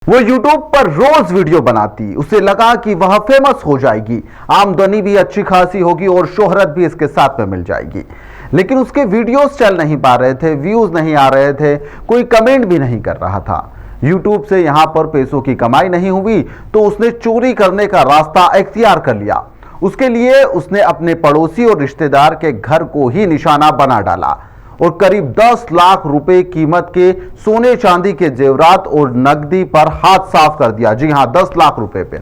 वो YouTube पर रोज video बनाती, उसे लगा कि वह फेमस हो जाएगी, आमदनी भी अच्छी खासी होगी और शोहरत भी इसके साथ में मिल जाएगी। लेकिन उसके वीडियोस चल नहीं पा रहे थे, व्यूज नहीं आ रहे थे, कोई कमेंट भी नहीं कर रहा था। YouTube से यहां पर पैसों की कमाई नहीं हुई तो उसने चोरी करने का रास्ता इख्तियार कर लिया। उसके लिए उसने अपने पड़ोसी और रिश्तेदार के घर को ही निशाना बना डाला और करीब 10 लाख रुपए कीमत के सोने चांदी के जेवरात और नकदी पर हाथ साफ कर दिया। जी हां, 10 लाख रुपए पे।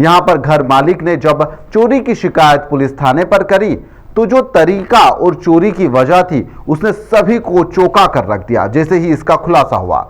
यहां पर घर मालिक ने जब चोरी की शिकायत पुलिस थाने पर करी तो जो तरीका और चोरी की वजह थी उसने सभी को चौंका कर रख दिया जैसे ही इसका खुलासा हुआ।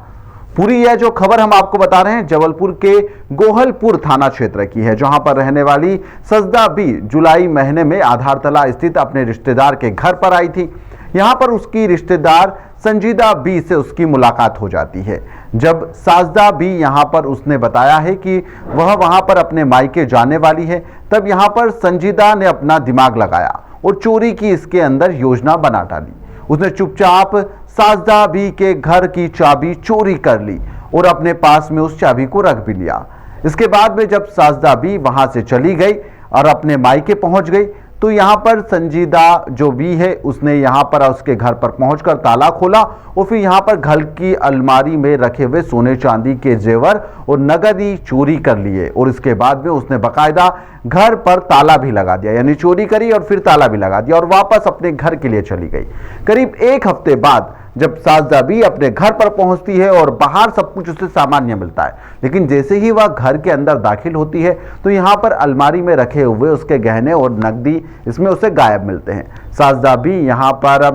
पूरी यह जो खबर हम आपको बता रहे हैं जबलपुर के गोहलपुर थाना क्षेत्र की है, जहां पर रहने वाली सजदा बी जुलाई महीने में आधारतला स्थित अपने रिश्तेदार के घर पर आई थी। यहां पर उसकी रिश्तेदार संजीदा बी से उसकी मुलाकात हो जाती है। जब साजदा बी यहां पर उसने बताया है कि वह वहां पर अपने मायके जाने वाली है, तब यहां पर संजीदा ने अपना दिमाग लगाया और चोरी की इसके अंदर योजना बना डाली। उसने चुपचाप साजदा बी के घर की चाबी चोरी कर ली और अपने पास में उस चाबी को रख भी लिया। इसके बाद में जब साजदा बी वहां से चली गई और अपने मायके पहुंच गई तो यहां पर संजीदा जो बी है उसने यहां पर उसके घर पर पहुंचकर ताला खोला और फिर यहां पर घर की अलमारी में रखे हुए सोने चांदी के जेवर और नगदी चोरी कर लिए और इसके बाद में उसने बाकायदा घर पर ताला भी लगा दिया, यानी चोरी करी और फिर ताला भी लगा दिया और वापस अपने घर के लिए चली गई। करीब एक हफ्ते बाद जब साजदा बी अपने घर पर पहुंचती है और बाहर सब कुछ उसे सामान्य मिलता है, लेकिन जैसे ही वह घर के अंदर दाखिल होती है तो यहां पर अलमारी में रखे हुए उसके गहने और नकदी इसमें उसे गायब मिलते हैं। साजदा बी यहां पर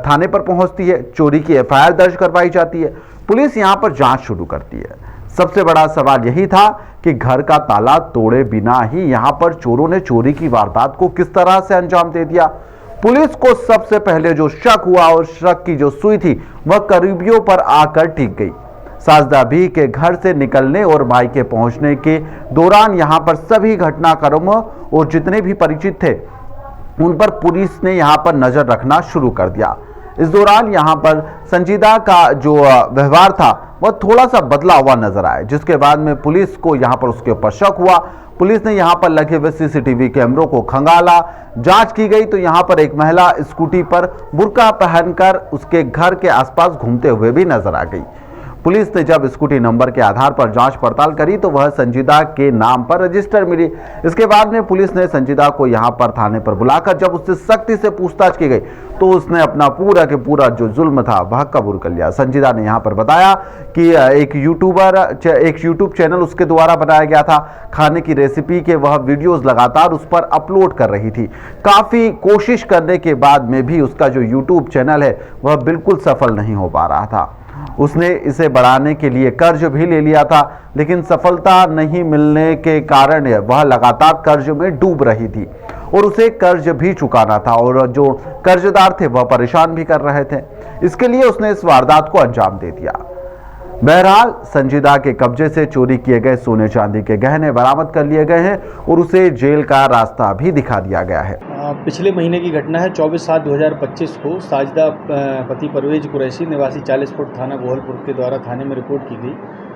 थाने पर पहुंचती है, चोरी की एफआईआर दर्ज करवाई जाती है, पुलिस यहां पर जांच शुरू करती है। सबसे बड़ा सवाल यही था कि घर का ताला तोड़े बिना ही यहां पर चोरों ने चोरी की वारदात को किस तरह से अंजाम दे दिया। पुलिस को सबसे पहले जो शक हुआ और शक की जो सुई थी वह करीबियों पर आकर टिक गई। साजदा बी के घर से निकलने और मायके पहुंचने के दौरान यहां पर सभी घटनाक्रमों और जितने भी परिचित थे उन पर पुलिस ने यहां पर नजर रखना शुरू कर दिया। इस दौरान यहां पर संजीदा का जो व्यवहार था वह थोड़ा सा बदला हुआ नजर आया, जिसके बाद में पुलिस को यहां पर उसके ऊपर शक हुआ। पुलिस ने यहां पर लगे हुए सीसीटीवी कैमरों को खंगाला, जांच की गई तो यहां पर एक महिला स्कूटी पर बुर्का पहनकर उसके घर के आसपास घूमते हुए भी नजर आ गई। पुलिस ने जब स्कूटी नंबर के आधार पर जांच पड़ताल करी तो वह संजीदा के नाम पर रजिस्टर मिली। इसके बाद में पुलिस ने संजीदा को यहां पर थाने पर बुलाकर जब उससे सख्ती से पूछताछ की गई तो उसने अपना पूरा के पूरा जो जुल्म था वह कबूल कर लिया। संजीदा ने यहां पर बताया कि एक यूट्यूब चैनल उसके द्वारा बनाया गया था, खाने की रेसिपी के वह वीडियोस लगातार उस पर अपलोड कर रही थी। काफ़ी कोशिश करने के बाद में भी उसका जो यूट्यूब चैनल है वह बिल्कुल सफल नहीं हो पा रहा था। उसने इसे बढ़ाने के लिए कर्ज भी ले लिया था, लेकिन सफलता नहीं मिलने के कारण वह लगातार कर्ज में डूब रही थी और उसे कर्ज भी चुकाना था और जो कर्जदार थे वह परेशान भी कर रहे थे। इसके लिए उसने इस वारदात को अंजाम दे दिया। बहरहाल संजीदा के कब्जे से चोरी किए गए सोने चांदी के गहने बरामद कर लिए गए हैं और उसे जेल का रास्ता भी दिखा दिया गया है। पिछले महीने की घटना है। 24/7/2025 को साजदा पति परवेज कुरैशी निवासी 40 फुट थाना गोहलपुर के द्वारा थाने में रिपोर्ट की गई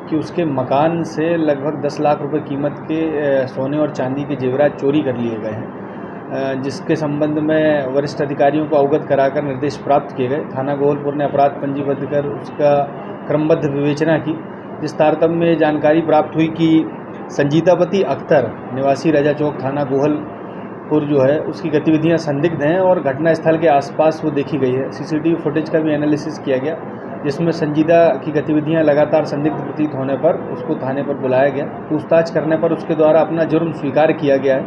कि उसके मकान से लगभग 10 लाख रुपए कीमत के सोने और चांदी के जेवरात चोरी कर लिए गए हैं, जिसके संबंध में वरिष्ठ अधिकारियों को अवगत कराकर निर्देश प्राप्त किए गए। थाना गोहलपुर ने अपराध पंजीबद्ध कर उसका क्रमबद्ध विवेचना की, जिस तारतम्य में जानकारी प्राप्त हुई कि संजीदापति अख्तर निवासी राजा चौक थाना गोहलपुर जो है उसकी गतिविधियां संदिग्ध हैं और घटनास्थल के आसपास वो देखी गई है। सीसीटीवी फुटेज का भी एनालिसिस किया गया, जिसमें संजीदा की गतिविधियां लगातार संदिग्ध प्रतीत होने पर उसको थाने पर बुलाया गया। पूछताछ करने पर उसके द्वारा अपना जुर्म स्वीकार किया गया है।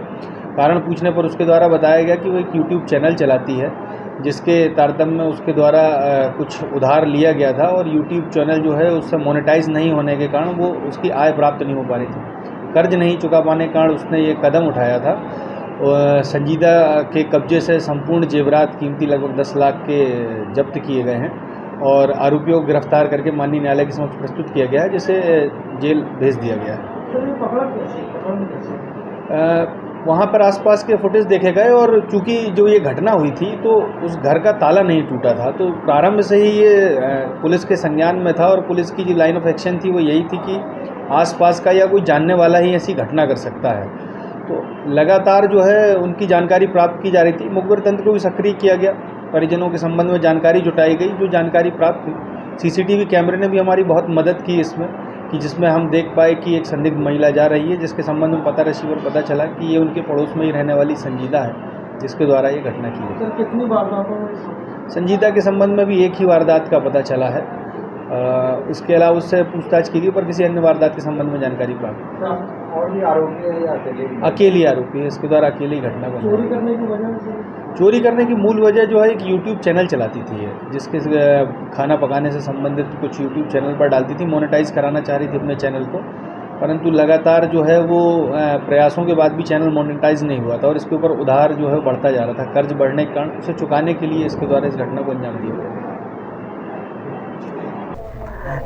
कारण पूछने पर उसके द्वारा बताया गया कि वो एक यूट्यूब चैनल चलाती है, जिसके तारतम्य में उसके द्वारा कुछ उधार लिया गया था और यूट्यूब चैनल जो है उससे मोनेटाइज नहीं होने के कारण वो उसकी आय प्राप्त नहीं हो पा रही थी। कर्ज नहीं चुका पाने के कारण उसने ये कदम उठाया था। संजीदा के कब्जे से संपूर्ण जेवरात कीमती लगभग 10 लाख के जब्त किए गए हैं और आरोपियों को गिरफ्तार करके माननीय न्यायालय के समक्ष प्रस्तुत किया गया है, जिसे जेल भेज दिया गया है। वहाँ पर आसपास के फुटेज देखे गए और चूंकि जो ये घटना हुई थी तो उस घर का ताला नहीं टूटा था, तो प्रारंभ से ही ये पुलिस के संज्ञान में था और पुलिस की जो लाइन ऑफ एक्शन थी वो यही थी कि आसपास का या कोई जानने वाला ही ऐसी घटना कर सकता है। तो लगातार जो है उनकी जानकारी प्राप्त की जा रही थी, मुखबिर तंत्र को भी सक्रिय किया गया, परिजनों के संबंध में जानकारी जुटाई गई। जो जानकारी प्राप्त हुई, सीसीटीवी कैमरे ने भी हमारी बहुत मदद की इसमें, कि जिसमें हम देख पाए कि एक संदिग्ध महिला जा रही है, जिसके संबंध में पता चला कि ये उनके पड़ोस में ही रहने वाली संजीदा है, जिसके द्वारा ये घटना की गई। सर कितनी वारदातों में? संजीदा के संबंध में भी एक ही वारदात का पता चला है, इसके अलावा उससे पूछताछ की गई पर किसी अन्य वारदात के संबंध में जानकारी प्राप्त। और भी आरोपी है या अकेले आरोपी है, इसके द्वारा अकेले ही घटना को चोरी करने की वजह? चोरी करने की मूल वजह जो है एक यूट्यूब चैनल चलाती थी ये, जिसके खाना पकाने से संबंधित कुछ यूट्यूब चैनल पर डालती थी, मोनेटाइज कराना चाह रही थी अपने चैनल को, परंतु लगातार जो है वो प्रयासों के बाद भी चैनल मोनेटाइज नहीं हुआ था और इसके ऊपर उधार जो है बढ़ता जा रहा था। कर्ज बढ़ने के कारण उसे चुकाने के लिए इसके द्वारा इस घटना को अंजाम दिया गया।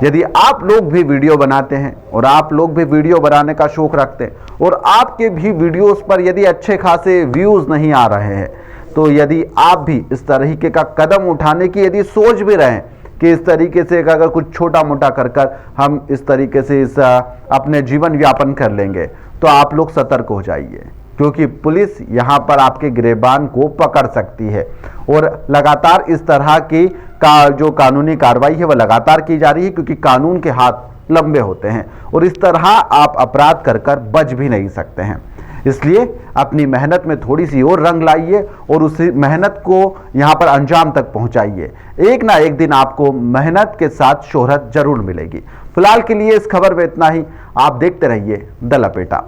यदि आप लोग भी वीडियो बनाते हैं और आप लोग भी वीडियो बनाने का शौक रखते हैं और आपके भी वीडियोस पर यदि अच्छे खासे व्यूज़ नहीं आ रहे हैं, तो यदि आप भी इस तरीके का कदम उठाने की यदि सोच भी रहे हैं कि इस तरीके से अगर कुछ छोटा मोटा कर हम इस तरीके से अपने जीवन यापन कर लेंगे, तो आप लोग सतर्क हो जाइए, क्योंकि पुलिस यहाँ पर आपके गिरबान को पकड़ सकती है और लगातार इस तरह की जो कानूनी कार्रवाई है वह लगातार की जा रही है, क्योंकि कानून के हाथ लंबे होते हैं और इस तरह आप अपराध कर बच भी नहीं सकते हैं। इसलिए अपनी मेहनत में थोड़ी सी और रंग लाइए और उस मेहनत को यहाँ पर अंजाम तक पहुँचाइए। एक ना एक दिन आपको मेहनत के साथ शोहरत जरूर मिलेगी। फिलहाल के लिए इस खबर में इतना ही। आप देखते रहिए द लपेटा।